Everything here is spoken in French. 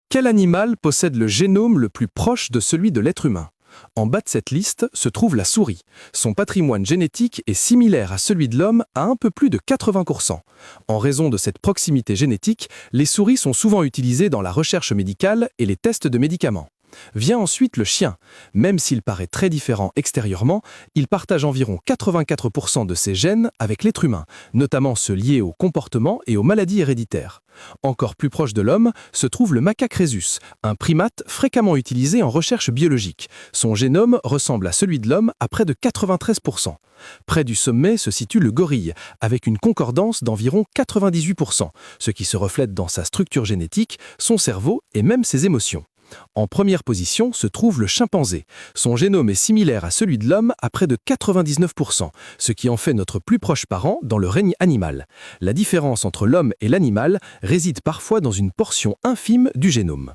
Quel animal possède le génome le plus proche de celui de l'être humain? En bas de cette liste se trouve la souris. Son patrimoine génétique est similaire à celui de l'homme à un peu plus de 80%. En raison de cette proximité génétique, les souris sont souvent utilisées dans la recherche médicale et les tests de médicaments. Vient ensuite le chien. Même s'il paraît très différent extérieurement, il partage environ 84% de ses gènes avec l'être humain, notamment ceux liés au comportement et aux maladies héréditaires. Encore plus proche de l'homme se trouve le macaque rhésus, un primate fréquemment utilisé en recherche biologique. Son génome ressemble à celui de l'homme à près de 93%. Près du sommet se situe le gorille, avec une concordance d'environ 98%, ce qui se reflète dans sa structure génétique, son cerveau et même ses émotions. En première position se trouve le chimpanzé. Son génome est similaire à celui de l'homme à près de 99%, ce qui en fait notre plus proche parent dans le règne animal. La différence entre l'homme et l'animal réside parfois dans une portion infime du génome.